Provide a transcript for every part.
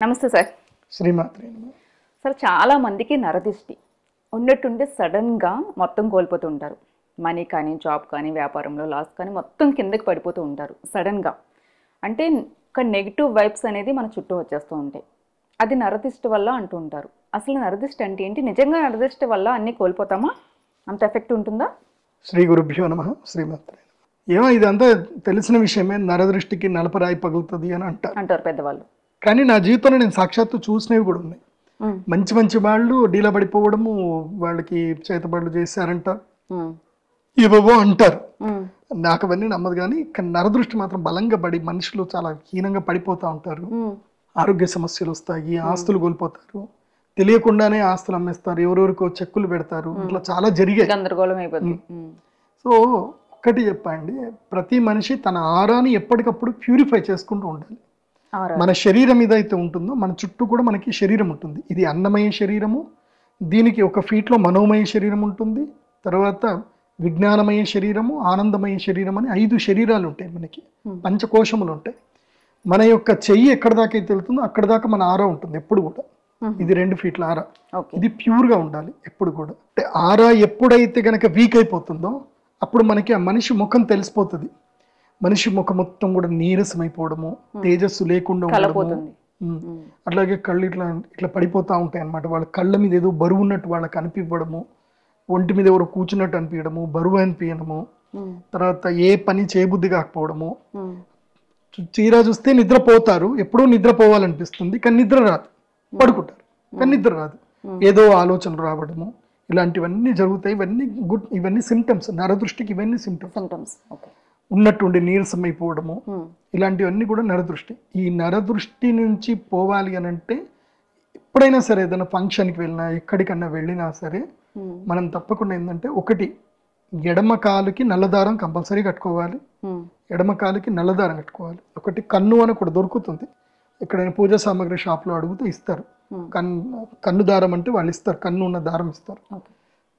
నమస్తే సార్. శ్రీమాత్రే. సార్, చాలా మందికి నరదిష్టి ఉన్నట్టుండి సడన్గా మొత్తం కోల్పోతూ ఉంటారు. మనీ కానీ, జాబ్ కానీ, వ్యాపారంలో లాస్ కానీ మొత్తం కిందకి పడిపోతూ ఉంటారు సడన్గా. అంటే ఒక నెగిటివ్ వైబ్స్ అనేది మన చుట్టూ వచ్చేస్తూ ఉంటాయి. అది నరదిష్టి వల్ల అంటూ ఉంటారు. అసలు నరదిష్టి అంటే ఏంటి? నిజంగా నరదిష్టి వల్ల అన్నీ కోల్పోతామా? అంత ఎఫెక్ట్ ఉంటుందా? శ్రీ గురుభ్యో నమః. శ్రీమాత్రే. ఏమో ఇదంతా తెలిసిన విషయమే, నరదృష్టికి నలపరాయి పగులుతుంది అని అంటారు పెద్దవాళ్ళు. కానీ నా జీవితంలో నేను సాక్షాత్తు చూసినవి కూడా ఉన్నాయి. మంచి మంచి వాళ్ళు డీలా పడిపోవడము, వాళ్ళకి చేతబడులు చేశారంట, ఇవో అంటారు. నాకు అవన్నీ నమ్మదు. కానీ నరదృష్టి మాత్రం బలంగా పడి మనుషులు చాలా హీనంగా పడిపోతూ ఉంటారు. ఆరోగ్య సమస్యలు వస్తాయి, ఆస్తులు కోల్పోతారు, తెలియకుండానే ఆస్తులు అమ్మేస్తారు, ఎవరెవరికో చెక్కులు పెడతారు, ఇట్లా చాలా జరిగాయి. గందరగోళం అయిపోతుంది. సో ఒక్కటి చెప్పండి, ప్రతి మనిషి తన ఆరాని ఎప్పటికప్పుడు ప్యూరిఫై చేసుకుంటూ ఉండాలి. మన శరీరం ఏదైతే ఉంటుందో మన చుట్టూ కూడా మనకి శరీరం ఉంటుంది. ఇది అన్నమయ శరీరము, దీనికి ఒక ఫీట్లో మనోమయ శరీరం ఉంటుంది, తర్వాత విజ్ఞానమయ శరీరము, ఆనందమయ శరీరం అని 5 శరీరాలు ఉంటాయి. మనకి పంచకోశములు ఉంటాయి. మన యొక్క చెయ్యి ఎక్కడ దాకా అయితే వెళ్తుందో అక్కడ దాకా మన ఆరా ఉంటుంది ఎప్పుడు కూడా. ఇది 2 ఫీట్ల ఆరా. ఇది ప్యూర్గా ఉండాలి ఎప్పుడు కూడా. అంటే ఆరా ఎప్పుడైతే గనక వీక్ అయిపోతుందో అప్పుడు మనకి ఆ మనిషి ముఖం తెలిసిపోతుంది. మనిషి ముఖం మొత్తం కూడా నీరసమైపోవడము, తేజస్సు లేకుండా ఉండడము, అట్లాగే కళ్ళు ఇట్లా ఇట్లా పడిపోతూ ఉంటాయి అన్నమాట. వాళ్ళ కళ్ళ మీద ఏదో బరువు ఉన్నట్టు వాళ్ళకి అనిపించడము, ఒంటి మీద ఎవరో కూర్చున్నట్టు అనిపించడము, బరువు అనిపించడము, తర్వాత ఏ పని చేయబుద్ధి కాకపోవడము, చీరా చూస్తే నిద్రపోతారు, ఎప్పుడూ నిద్రపోవాలనిపిస్తుంది కానీ నిద్ర రాదు, పడుకుంటారు కానీ నిద్ర రాదు, ఏదో ఆలోచనలు రావడము, ఇలాంటివన్నీ జరుగుతాయి. ఇవన్నీ సిమ్టమ్స్, నరదృష్టికి ఇవన్నీ సిమ్టమ్స్. ఉన్నట్టుండి నీరసం అయిపోవడము, ఇలాంటివన్నీ కూడా నరదృష్టి. ఈ నరదృష్టి నుంచి పోవాలి అని అంటే ఎప్పుడైనా సరే ఏదైనా ఫంక్షన్కి వెళ్ళినా ఎక్కడికన్నా వెళ్ళినా సరే మనం తప్పకుండా ఏంటంటే, ఒకటి ఎడమ కాలుకి నల్లదారం కంపల్సరీ కట్టుకోవాలి. ఎడమ కాలుకి నల్లదారం కట్టుకోవాలి. ఒకటి కన్ను అని కూడా దొరుకుతుంది, ఎక్కడైనా పూజా సామాగ్రి షాప్లో అడిగితే ఇస్తారు. కన్ను దారం అంటే వాళ్ళు ఇస్తారు, కన్ను ఉన్న దారం ఇస్తారు.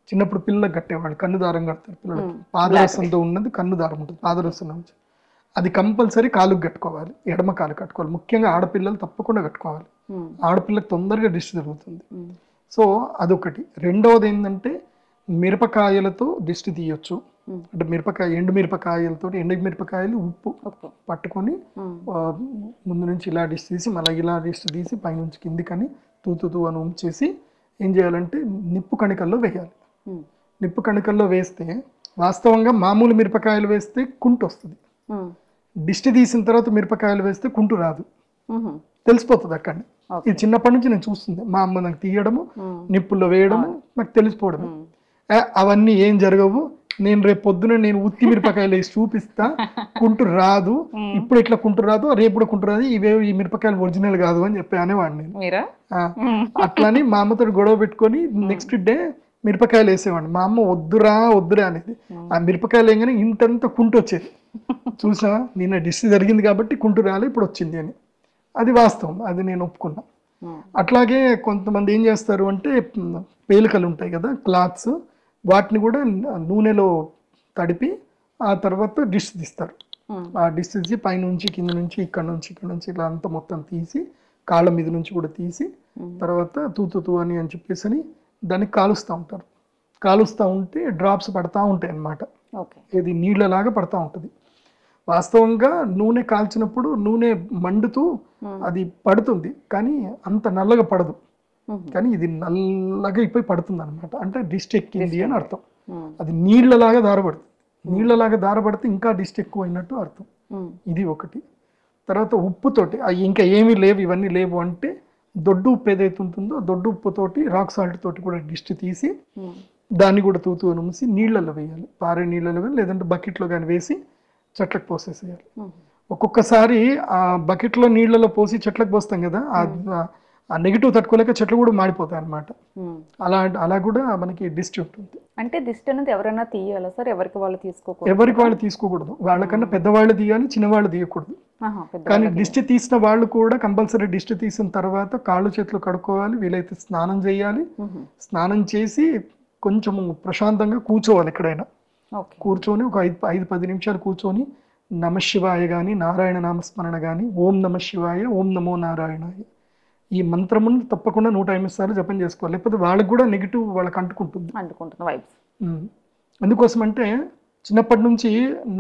చిన్నప్పుడు పిల్లలకు కట్టేవాళ్ళు కన్ను దారం కడతారు పిల్లలకి. పాదరసంతో ఉన్నది కన్ను దారం ఉంటుంది, పాదరసం నుంచి. అది కంపల్సరీ కాలుకి కట్టుకోవాలి, ఎడమ కాలు కట్టుకోవాలి. ముఖ్యంగా ఆడపిల్లలు తప్పకుండా కట్టుకోవాలి, ఆడపిల్లకి తొందరగా దిష్టి జరుగుతుంది. సో అదొకటి. రెండవది ఏంటంటే, మిరపకాయలతో దిష్టి తీయొచ్చు. అంటే ఎండు మిరపకాయలతో, ఎండు మిరపకాయలు ఉప్పు పట్టుకొని ముందు నుంచి ఇలా దిష్టి తీసి మళ్ళీ ఇలా దిష్టి తీసి పైనుంచి కిందికని తూతూ అని ఉంచేసి ఏం చేయాలంటే నిప్పు కణికల్లో వేయాలి. నిప్పు కణికల్లో వేస్తే వాస్తవంగా మామూలు మిరపకాయలు వేస్తే కుంటు వస్తుంది, దిష్టి తీసిన తర్వాత మిరపకాయలు వేస్తే కుంటు రాదు, తెలిసిపోతుంది అక్కడ. ఇది చిన్నప్పటి నుంచి నేను చూస్తుంది, మా అమ్మ నాకు తీయడము, నిప్పుల్లో వేయడము, నాకు తెలిసిపోవడము. అవన్నీ ఏం జరగవు, నేను రేపు పొద్దున నేను ఉత్తి మిరపకాయలు వేసి చూపిస్తా, కుంటు రాదు, ఇప్పుడు ఇట్లా కుంటు రాదు, రేపు కూడా కుంటు రాదు, ఈ మిరపకాయలు ఒరిజినల్ కాదు అని చెప్పి అనేవాడిని నేను. అట్లని మా అమ్మతో గొడవ పెట్టుకొని నెక్స్ట్ డే మిరపకాయలు వేసేవాడిని. మా అమ్మ వద్దురా అనేది. ఆ మిరపకాయలు వేయగానే ఇంతంత కుంటు వచ్చేది. చూసా, నిన్న దిష్టి జరిగింది కాబట్టి కుంటు రాలే, ఇప్పుడు వచ్చింది అని. అది వాస్తవం, అది నేను ఒప్పుకున్నా. అట్లాగే కొంతమంది ఏం చేస్తారు అంటే, పేలికలు ఉంటాయి కదా, క్లాత్స్, వాటిని కూడా నూనెలో తడిపి ఆ తర్వాత దిష్టి తీస్తారు. ఆ దిష్టి తీసి పైనుంచి కింద నుంచి ఇక్కడ నుంచి ఇలా అంతా మొత్తం తీసి కాళ్ళ మీద నుంచి కూడా తీసి తర్వాత తూతూ అని చెప్పేసి దాన్ని కాలుస్తూ ఉంటారు. కాలుస్తూ ఉంటే డ్రాప్స్ పడతా ఉంటాయి అన్నమాట. ఇది నీళ్ళలాగా పడతా ఉంటుంది. వాస్తవంగా నూనె కాల్చినప్పుడు నూనె మండుతూ అది పడుతుంది, కానీ అంత నల్లగా పడదు. కానీ ఇది నల్లగా అయిపోయి పడుతుంది అనమాట. అంటే దిష్టి ఎక్కింది అని అర్థం. అది నీళ్ళలాగా దారపడుతుంది. నీళ్ళలాగా దారపడితే ఇంకా దిష్టి ఎక్కువ అయినట్టు అర్థం. ఇది ఒకటి. తర్వాత ఉప్పుతోటి ఇంకా ఏమీ లేవు, ఇవన్నీ లేవు అంటే దొడ్డు ఉప్పు ఏదైతే ఉంటుందో దొడ్డు ఉప్పుతోటి రాక్ సాల్ట్ తోటి కూడా దిష్టి తీసి దాన్ని కూడా తూతూ numసి నీళ్ళల్లో వేయాలి. పారే నీళ్ళలో కానీ లేదంటే బకెట్లో కానీ వేసి చెట్లకు పోసేసేయాలి. ఒక్కొక్కసారి ఆ బకెట్లో నీళ్ళలో పోసి చెట్లకు పోస్తాం కదా, ఆ నెగిటివ్ తట్టుకోలేక చెట్లు కూడా మాడిపోతాయి అన్నమాట. అలా కూడా మనకి దిష్టి ఉంటుంది. అంటే దిష్టి అనేది ఎవరైనా తీయాలా సార్? ఎవరికి వాళ్ళు తీసుకోకూడదు. వాళ్ళకన్నా పెద్దవాళ్ళు తీయాలి, చిన్నవాళ్ళు తీయకూడదు. కానీ దిష్టి తీసిన వాళ్ళు కూడా కంపల్సరీ దిష్టి తీసిన తర్వాత కాళ్ళు చేతులు కడుక్కోవాలి, వీలైతే స్నానం చేయాలి. స్నానం చేసి కొంచెం ప్రశాంతంగా కూర్చోవాలి ఎక్కడైనా. కూర్చొని ఒక 5-10 నిమిషాలు కూర్చొని నమశివాయ కానీ, నారాయణ నామస్మరణ కానీ, ఓం నమ శివాయ, ఓం నమో నారాయణాయ, ఈ మంత్రమును తప్పకుండా 108 సార్లు జపం చేసుకోవాలి, లేకపోతే వాళ్ళకి కూడా నెగిటివ్ వాళ్ళకి అంటుకుంటుంది. వైబ్స్. ఎందుకోసం అంటే చిన్నప్పటి నుంచి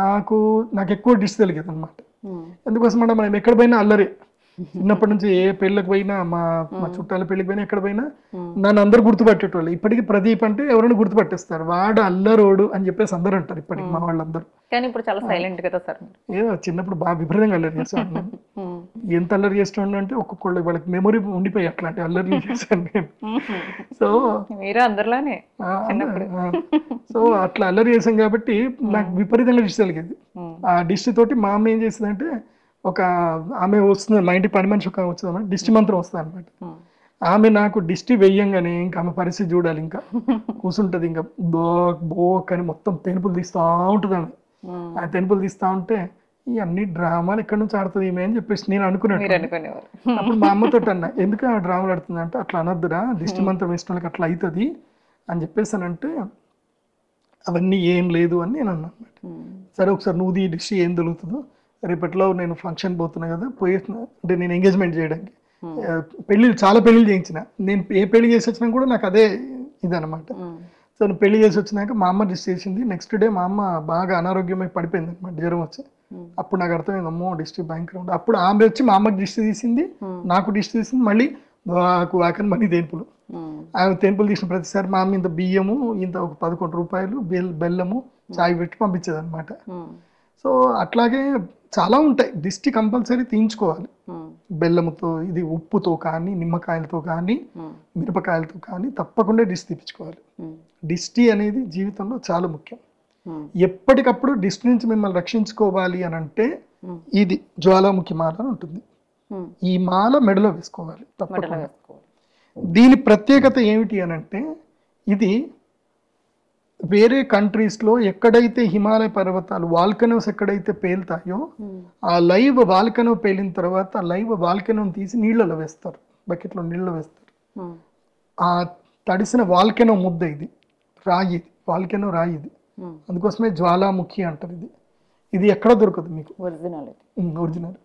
నాకు ఎక్కువ డిష్ తెలియదు అనమాట. ఎందుకోసం అంటే మనం ఎక్కడ పోయినా అల్లరి. చిన్నప్పటి నుంచి ఏ పెళ్ళికి పోయినా, మా చుట్టాల పెళ్ళికి పోయినా, ఎక్కడ పోయినా నన్ను అందరూ గుర్తుపట్టేటోళ్ళు. ఇప్పటికీ ప్రదీప్ అంటే ఎవరైనా గుర్తుపట్టేస్తారు, వాడు అల్లరోడు అని చెప్పేసి అందరూ అంటారు ఇప్పటికి మా వాళ్ళందరూ. కానీ ఇప్పుడు చాలా సైలెంట్ కదా సార్. ఏదో చిన్నప్పుడు బాగా విపరీతంగా అల్లరి చేస్తాను. ఎంత అల్లరి చేస్తాను అంటే ఒక్కొక్కళ్ళు వాళ్ళకి మెమొరీ ఉండిపోయి అట్లాంటి అల్లరి చేశాను నేను. సో మీరు అందరిలోనే. సో అట్లా అల్లరి చేశాం కాబట్టి నాకు విపరీతంగా డిష్ కలిగేది. ఆ డిష్ తోటి మా అమ్మ ఏం చేసిందంటే, ఒక ఆమె వస్తుంది మా ఇంటి పని మనిషి ఒక వచ్చిందన్నమాట, దిష్టి మంత్రం వస్తుంది అనమాట. ఆమె నాకు దిష్టి వెయ్యంగానే ఇంకా ఆమె పరిస్థితి చూడాలి, ఇంకా కూర్చుంటది, ఇంకా బోక్ అని మొత్తం తెనుపులు తీస్తూ ఉంటుంది. ఆమె ఆ తెనుపులు తీస్తూ ఉంటే ఈ అన్ని డ్రామాలు ఎక్కడి నుంచి ఆడుతుంది ఈమె అని చెప్పేసి నేను అనుకున్నాను. అప్పుడు మా అమ్మతో అన్నా, ఎందుకు ఆ డ్రామాలు ఆడుతుంది అంటే, అట్లా అనొద్దురా, దిష్టి మంత్రం వేసిన వాళ్ళకి అట్లా అవుతుంది అని చెప్పేసానంటే, అవన్నీ ఏం లేదు అని నేను అన్నా అనమాట. సరే ఒకసారి నువ్వు ఈ దిష్టి ఏం దొరుకుతుందో, రేపట్లో నేను ఫంక్షన్ పోతున్నా కదా, అంటే నేను ఎంగేజ్మెంట్ చేయడానికి పెళ్ళిళ్ళు చాలా పెళ్ళిళ్ళు చేయించిన, నేను ఏ పెళ్లి చేసి వచ్చినా కూడా నాకు అదే ఇదనమాట. సో నేను పెళ్లి చేసి వచ్చినాక మా అమ్మ డిష్ చేసింది. నెక్స్ట్ డే మా అమ్మ బాగా అనారోగ్యమై పడిపోయింది అనమాట, జ్వరం వచ్చి. అప్పుడు నాకు అర్థమైంది, అమ్మో డిష్ భయంకరం ఉంటుంది. అప్పుడు ఆమె వచ్చి మా అమ్మకి డిష్ తీసింది, నాకు డిష్ తీసింది, మళ్ళీ వాకని మళ్ళీ తెంపులు. ఆమె తెంపులు తీసిన ప్రతిసారి మా అమ్మ ఇంత బియ్యము, ఇంత ఒక 11 రూపాయలు బెల్లము చాయ్ పెట్టి పంపించేది అనమాట. సో అట్లాగే చాలా ఉంటాయి. దిష్టి కంపల్సరీ తీయించుకోవాలి, బెల్లముతో, ఇది ఉప్పుతో కానీ, నిమ్మకాయలతో కానీ, మిరపకాయలతో కానీ తప్పకుండా దిష్టి తీపించుకోవాలి. దిష్టి అనేది జీవితంలో చాలా ముఖ్యం. ఎప్పటికప్పుడు దిష్టి నుంచి మిమ్మల్ని రక్షించుకోవాలి అని అంటే ఇది జ్వాలాముఖి మాల అని ఉంటుంది. ఈ మాల మెడలో వేసుకోవాలి తప్పకుండా. దీని ప్రత్యేకత ఏమిటి అని అంటే, ఇది వేరే కంట్రీస్లో ఎక్కడైతే హిమాలయ పర్వతాలు వాల్కనోస్ ఎక్కడైతే పేలుతాయో, ఆ లైవ్ వాల్కనో పేలిన తర్వాత లైవ్ వాల్కనోని తీసి నీళ్ళలో వేస్తారు, బకెట్లో నీళ్ళలో వేస్తారు. ఆ తడిసిన వాల్కనో ముద్ద ఇది, రాయి, వాల్కనో రాయి ఇది. అందుకోసమే జ్వాలాముఖి అంటారు. ఇది ఎక్కడ దొరకదు మీకు, ఒరిజినల్.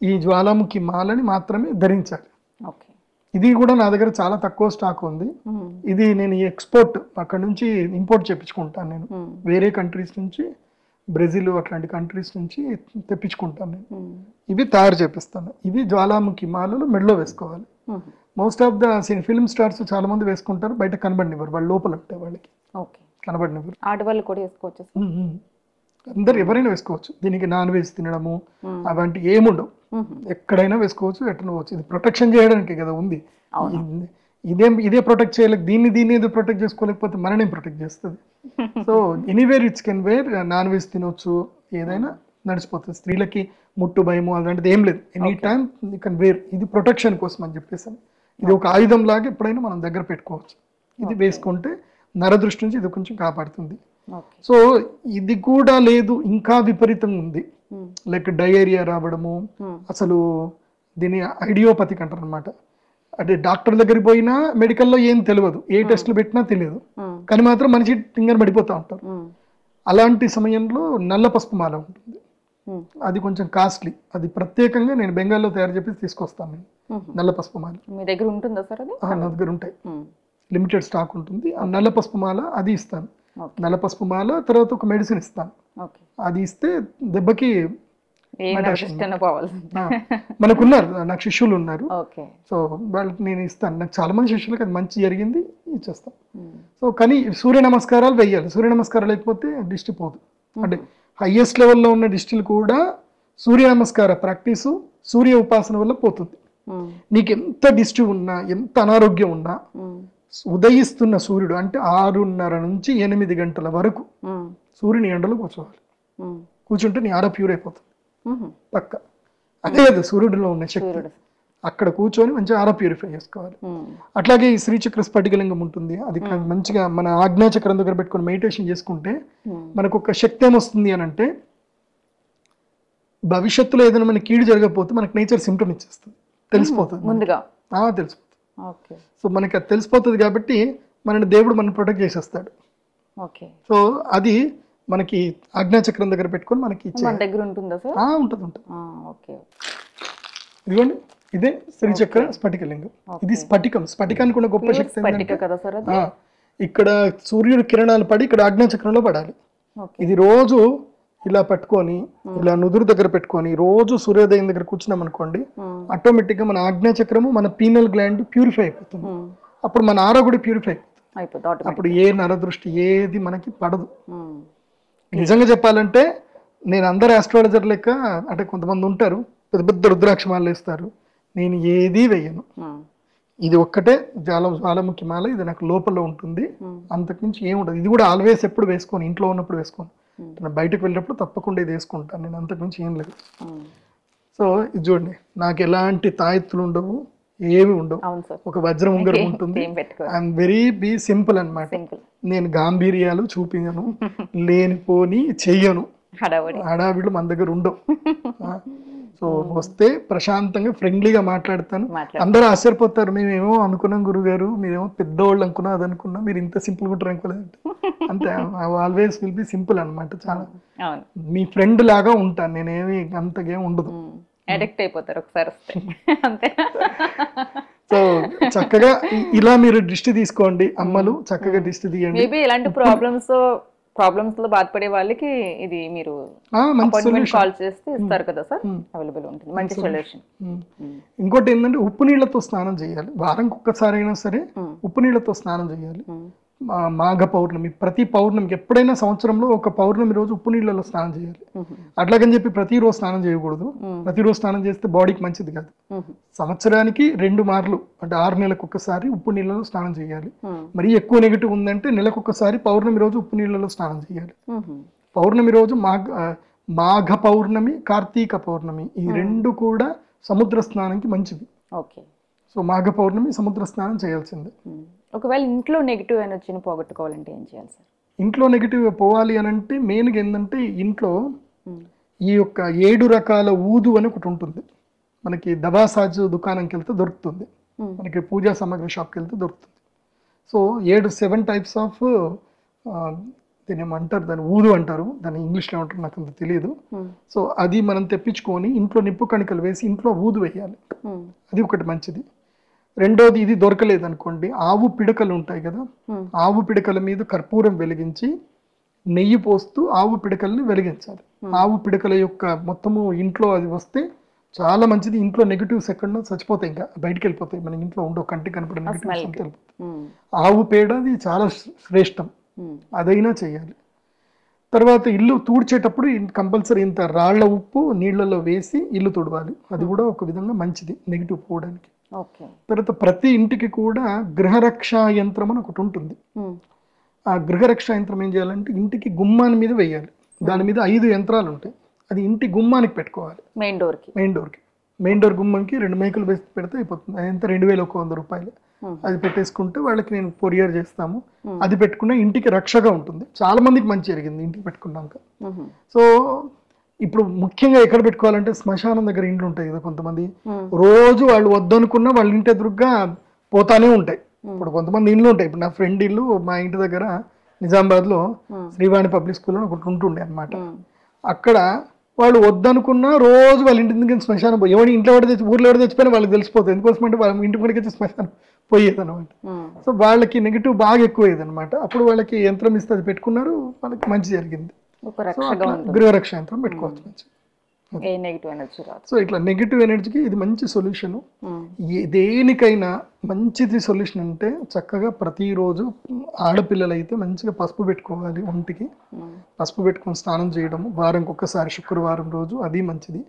ఈ జ్వాలాముఖి మాలని మాత్రమే ధరించాలి. ఇది కూడా నా దగ్గర చాలా తక్కువ స్టాక్ ఉంది. ఇది నేను ఎక్స్పోర్ట్ అక్కడ నుంచి ఇంపోర్ట్ చేయించుకుంటాను నేను, వేరే కంట్రీస్ నుంచి, బ్రెజిల్ అట్లాంటి కంట్రీస్ నుంచి తెప్పించుకుంటాను నేను. ఇవి తయారు చేపిస్తాను. ఇవి జ్వాలాముఖి మాలలు మెడలో వేసుకోవాలి. Most of the film stars చాలా మంది వేసుకుంటారు, బయట కనబడినివ్వరు, వాళ్ళు లోపల ఉంటాయి, వాళ్ళకి కనబడినివ్వరు. ఆడవాళ్ళు కూడా వేసుకోవచ్చు, అందరు ఎవరైనా వేసుకోవచ్చు. దీనికి నాన్ వెజ్ తినడము అవంటి ఏముండవు, ఎక్కడైనా వేసుకోవచ్చు, ఎట్టనవచ్చు. ఇది ప్రొటెక్షన్ చేయడానికి కదా ఉంది. ఇదే ప్రొటెక్ట్ చేయలేక దీన్ని ఏదో ప్రొటెక్ట్ చేసుకోలేకపోతే మననేం ప్రొటెక్ట్ చేస్తుంది. So anywhere it's can wear. Non veg తినొచ్చు, ఏదైనా నడిచిపోతుంది. స్త్రీలకి ముట్టు భయము అలాంటిది ఏం లేదు, any time you can wear. ఇది ప్రొటెక్షన్ కోసం అని చెప్పేసాను. ఇది ఒక ఆయుధం లాగా ఎప్పుడైనా మనం దగ్గర పెట్టుకోవచ్చు. ఇది వేసుకుంటే నరదృష్టి నుంచి ఇది కొంచెం కాపాడుతుంది. సో ఇది కూడా లేదు, ఇంకా విపరీతంగా ఉంది, లైక్ డయేరియా రావడము. అసలు దీని ఐడియోపతిక్ అంటారు అనమాట. అంటే డాక్టర్ దగ్గరికి పోయినా మెడికల్లో ఏం తెలియదు, ఏ టెస్ట్లు పెట్టినా తెలియదు, కానీ మాత్రం మనిషి టింగర్ పడిపోతూ ఉంటారు. అలాంటి సమయంలో నల్ల పసుపు మాల ఉంటుంది, అది కొంచెం కాస్ట్లీ. అది ప్రత్యేకంగా నేను బెంగాల్లో తయారు చేసి తీసుకొస్తాను నేను, నల్ల పసుపు మాల. మీ దగ్గర ఉంటుందా సార్? అది నా దగ్గర ఉంటాయి, లిమిటెడ్ స్టాక్ ఉంటుంది. ఆ నల్ల పసుపు మాల అది ఇస్తాను. నల్ల పసుపు మాల తర్వాత ఒక మెడిసిన్ ఇస్తాను, అది ఇస్తే దెబ్బకి మనకున్నారు, నాకు శిష్యులు ఉన్నారు. సో వాళ్ళకి నేను ఇస్తాను. నాకు చాలా మంది శిష్యులకు అది మంచి జరిగింది, ఇచ్చేస్తాను. సో కానీ సూర్య నమస్కారాలు వెయ్యాలి. సూర్య నమస్కారాలు లేకపోతే దిష్టి పోదు. అంటే హైయెస్ట్ లెవెల్లో ఉన్న దిష్టిలు కూడా సూర్య నమస్కార ప్రాక్టీసు, సూర్య ఉపాసన వల్ల పోతుంది. నీకు ఎంత దిష్టి ఉన్నా, ఎంత అనారోగ్యం ఉన్నా, ఉదయిస్తున్న సూర్యుడు అంటే 6:30 నుంచి 8 గంటల వరకు సూర్యుని ఎండలో కూర్చోవాలి. కూర్చుంటే నీ ఆరా ప్యూర్ అయిపోతుంది పక్క. అదే కదా సూర్యుడిలో ఉన్న శక్తి. అక్కడ కూర్చొని మంచిగా ఆరా ప్యూరిఫై చేసుకోవాలి. అట్లాగే ఈ శ్రీచక్ర స్ఫటికలింగం ఉంటుంది, అది మంచిగా మన ఆజ్ఞాచక్రం దగ్గర పెట్టుకుని మెడిటేషన్ చేసుకుంటే మనకు ఒక శక్తి ఏమొస్తుంది అని అంటే, భవిష్యత్తులో ఏదైనా మనకి కీడు జరగకపోతే మనకు నేచర్ సిమ్టమ్ ఇచ్చేస్తుంది, తెలిసిపోతుంది ముందుగా, తెలిసిపోతుంది. సో మనకి అది తెలిసిపోతుంది కాబట్టి మనని దేవుడు మనం ప్రొటెక్ట్ చేసేస్తాడు. సో అది మనకి ఆజ్ఞాచక్రం దగ్గర పెట్టుకొని మనకి దగ్గర ఉంటుందా సార్? ఉంటుంది. ఇదిగోండి ఇదే శ్రీచక్ర స్ఫటికలింగం. ఇది స్ఫటికానికి ఉన్న గొప్ప శక్తి ఏంటంటే కదా సార్ ఇక్కడ సూర్యుడు కిరణాలు పడి ఇక్కడ ఆజ్ఞాచక్రంలో పడాలి. ఇది రోజు ఇలా పట్టుకొని ఇలా నుదురు దగ్గర పెట్టుకొని రోజు సూర్యోదయం దగ్గర కూర్చున్నాం అనుకోండి, ఆటోమేటిక్ గా మన ఆజ్ఞాచక్రము మన పీనల్ గ్లాండ్ ప్యూరిఫై అయిపోతుంది. అప్పుడు మన ఆరా కూడా ప్యూరిఫై అయిపోతుంది. అప్పుడు ఏ నరదృష్టి ఏది మనకి పడదు. నిజంగా చెప్పాలంటే నేను అందరు ఆస్ట్రాలజర్ లెక్క, అంటే కొంతమంది ఉంటారు పెద్ద పెద్ద రుద్రాక్ష మాలలు వేస్తారు, నేను ఏదీ వేయను. ఇది ఒక్కటే జ్వాలాముఖి మాల, ఇది నాకు లోపల ఉంటుంది, అంతకుమించి ఏముండదు. ఇది కూడా ఆల్వేస్ ఎప్పుడు వేసుకోను, ఇంట్లో ఉన్నప్పుడు వేసుకోను, బయటకు వెళ్ళినప్పుడు తప్పకుండా ఇది వేసుకుంటాను నేను, అంతకుమించి ఏం లేదు. సో ఇది చూడండి, నాకు ఎలాంటి తాయెత్తులు ఉండవు, ఏమి ఉండవు, ఒక వజ్రం ఉంగరం ఉంటుంది. ఐఎమ్ వెరీ సింపుల్ అన్నమాట. నేను గాంభీర్యాలు చూపించను, లేనిపోని చెయ్యను, హడావిడు మన దగ్గర ఉండవు. సో వస్తే ప్రశాంతంగా ఫ్రెండ్లీగా మాట్లాడతాను. అందరూ ఆశ్చర్యపోతారు, మేమేమో అనుకున్నాం గురుగారు, మీరేమో పెద్దవాళ్ళు అనుకున్నా, అది అనుకున్నా, మీరు ఇంత సింపుల్ గా ఉంటారు అనుకోలేదు. అంతే, ఆల్వేస్ విల్ బి సింపుల్ అనమాట. చాలా మీ ఫ్రెండ్ లాగా ఉంటాను, నేనేమి అంతగా ఉండదు. అడిక్ట్ అయిపోతారు ఒకసారి వస్తే, అంతే. సో చక్కగా ఇలా మీరు దృష్టి తీసుకోండి అమ్మలు, చక్కగా దృష్టి తీయండి. మేబీ ఇలాంటి ప్రాబ్లమ్స్ లో బాధపడే వాళ్ళకి ఇది మీరు అపాయింట్మెంట్ కాల్ చేస్తే ఇస్తారు కదా సార్, అవైలబుల్ ఉంటుంది, మంచి సొల్యూషన్. ఇంకోటి ఏంటంటే ఉప్పు నీళ్లతో స్నానం చేయాలి, వారంకి ఒక్కసారి అయినా సరే ఉప్పు నీళ్లతో స్నానం చేయాలి. మాఘ పౌర్ణమి, ప్రతి పౌర్ణమికి ఎప్పుడైనా సంవత్సరంలో ఒక పౌర్ణమి రోజు ఉప్పు నీళ్ళలో స్నానం చేయాలి. అట్లాగని చెప్పి ప్రతిరోజు స్నానం చేయకూడదు, ప్రతిరోజు స్నానం చేస్తే బాడీకి మంచిది కాదు. సంవత్సరానికి 2 మార్లు, అంటే 6 నెలలకు ఒక్కసారి ఉప్పు నీళ్ళలో స్నానం చేయాలి. మరీ ఎక్కువ నెగిటివ్ ఉందంటే నెలకు ఒక్కసారి పౌర్ణమి రోజు ఉప్పు నీళ్ళలో స్నానం చేయాలి. పౌర్ణమి రోజు మాఘ పౌర్ణమి, కార్తీక పౌర్ణమి, ఈ 2 కూడా సముద్ర స్నానంకి మంచిది. సో మాఘ పౌర్ణమి సముద్ర స్నానం చేయాల్సిందే. ఒకవేళ ఇంట్లో నెగిటివ్ ఎనర్జీని పోగొట్టుకోవాలంటే ఏం చేయాలి సార్? ఇంట్లో నెగిటివ్ పోవాలి అని అంటే మెయిన్గా ఏంటంటే ఇంట్లో ఈ యొక్క 7 రకాల ఊదు అని ఒకటి ఉంటుంది. మనకి దవాసాజ్ దుకాణంకి వెళ్తే దొరుకుతుంది, మనకి పూజా సామాగ్రి షాప్కి వెళ్తే దొరుకుతుంది. సో 7 టైప్స్ ఆఫ్ దీని ఏమంటారు, దాన్ని ఊదు అంటారు, దాన్ని ఇంగ్లీష్లో ఏమంటారు నాకు అంత తెలియదు. సో అది మనం తెప్పించుకొని ఇంట్లో నిప్పు కణికలు వేసి ఇంట్లో ఊదు వేయాలి, అది ఒకటి మంచిది. రెండోది, ఇది దొరకలేదు అనుకోండి, ఆవు పిడకలు ఉంటాయి కదా, ఆవు పిడకల మీద కర్పూరం వెలిగించి నెయ్యి పోస్తూ ఆవు పిడకల్ని వెలిగించాలి. ఆవు పిడకల యొక్క మొత్తము ఇంట్లో అది వస్తే చాలా మంచిది. ఇంట్లో నెగిటివ్స్ ఎక్కడో చచ్చిపోతాయి, ఇంకా బయటకు వెళ్ళిపోతాయి, మన ఇంట్లో ఉండవు, కంటికి కనపడే నెగిటివ్స్ అంతా వెళ్ళిపోతాయి. ఆవు పేడ అది చాలా శ్రేష్టం, అదైనా చేయాలి. తర్వాత ఇల్లు తూడ్చేటప్పుడు కంపల్సరీ ఇంత రాళ్ల ఉప్పు నీళ్లలో వేసి ఇల్లు తుడవాలి, అది కూడా ఒక విధంగా మంచిది నెగిటివ్ పోవడానికి. తర్వాత ప్రతి ఇంటికి కూడా గృహరక్షా యంత్రం అని ఒకటి ఉంటుంది. ఆ గృహరక్షా యంత్రం ఏం చేయాలంటే ఇంటికి గుమ్మాని మీద వేయాలి, దాని మీద 5 యంత్రాలు ఉంటాయి, అది ఇంటి గుమ్మానికి పెట్టుకోవాలి. మెయిన్ డోర్ గుమ్మంకి 2 మేకలు వేసి పెడితే అయిపోతుంది. అదంతా 2100 రూపాయలు. అది పెట్టేసుకుంటే వాళ్ళకి నేను కొరియర్ చేస్తాము, అది పెట్టుకున్న ఇంటికి రక్షగా ఉంటుంది. చాలా మందికి మంచి జరిగింది ఇంటికి పెట్టుకున్నాక. సో ఇప్పుడు ముఖ్యంగా ఎక్కడ పెట్టుకోవాలంటే శ్మశానం దగ్గర ఇండ్లు ఉంటాయి కదా, కొంతమంది రోజు వాళ్ళు వద్దనుకున్నా వాళ్ళ ఇంటి ఎదురుగా పోతానే ఉంటాయి. ఇప్పుడు కొంతమంది ఇండ్లు ఉంటాయి, ఇప్పుడు నా ఫ్రెండ్ ఇల్లు మా ఇంటి దగ్గర నిజామాబాద్ లో శ్రీవాణి పబ్లిక్ స్కూల్ అని ఒకటి ఉంటుండే అనమాట. అక్కడ వాళ్ళు వద్దనుకున్నా రోజు వాళ్ళ ఇంటి దగ్గర శ్మశానం పోయి, ఎవరి ఇంట్లో ఎవరు తెచ్చి ఊర్లో ఎవరు తెచ్చిపోయినా వాళ్ళకి తెలిసిపోతుంది, ఎందుకోసం అంటే వాళ్ళ ఇంటి ముందుకు వచ్చి శ్మశానం పోయేది అనమాట. సో వాళ్ళకి నెగిటివ్ బాగా ఎక్కువయ్యేది అనమాట. అప్పుడు వాళ్ళకి యంత్రం ఇస్తే అది పెట్టుకున్నారు, వాళ్ళకి మంచి జరిగింది. గృహరక్ష యంత్రం పెట్టుకోవచ్చు మంచి. సో ఇట్లా నెగిటివ్ ఎనర్జీకి ఇది మంచి సొల్యూషన్. దేనికైనా మంచిది సొల్యూషన్ అంటే చక్కగా ప్రతిరోజు ఆడపిల్లలు అయితే మంచిగా పసుపు పెట్టుకోవాలి, ఒంటికి పసుపు పెట్టుకొని స్నానం చేయడము, వారంకి ఒక్కసారి శుక్రవారం రోజు, అది మంచిది.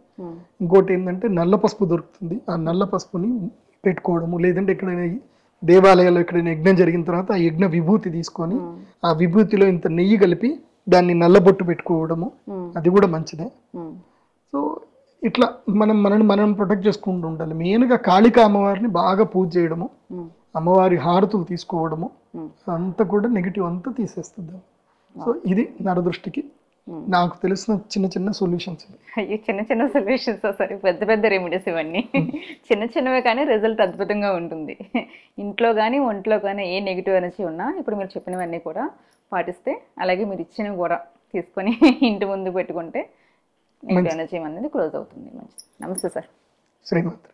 ఇంకోటి ఏంటంటే నల్ల పసుపు దొరుకుతుంది, ఆ నల్ల పసుపుని పెట్టుకోవడము, లేదంటే ఎక్కడైనా దేవాలయాల్లో ఎక్కడైనా యజ్ఞం జరిగిన తర్వాత ఆ యజ్ఞ విభూతి తీసుకొని ఆ విభూతిలో ఇంత నెయ్యి కలిపి దాన్ని నల్లబొట్టు పెట్టుకోవడము, అది కూడా మంచిదే. సో ఇట్లా మనం ప్రొటెక్ట్ చేసుకుంటూ ఉండాలి. మెయిన్గా కాళికా అమ్మవారిని బాగా పూజ చేయడము, అమ్మవారి హారతులు తీసుకోవడము, అంతా కూడా నెగిటివ్ అంతా తీసేస్తుంది. సో ఇది నరదృష్టికి నాకు తెలిసిన చిన్న సొల్యూషన్స్. అయ్యో చిన్న సొల్యూషన్స్, సరే పెద్ద రెమెడీస్ ఇవన్నీ చిన్నవే కానీ రిజల్ట్ అద్భుతంగా ఉంటుంది. ఇంట్లో కానీ ఒంట్లో కానీ ఏ నెగిటివ్ ఎనర్జీ ఉన్నా ఇప్పుడు మీరు చెప్పినవన్నీ కూడా పాటిస్తే, అలాగే మీరు ఇచ్చినవి కూడా తీసుకొని ఇంటి ముందు పెట్టుకుంటే నెగిటివ్ ఎనర్జీ అనేది క్లోజ్ అవుతుంది. మంచిది. నమస్తే సార్. శ్రీమాత్ర.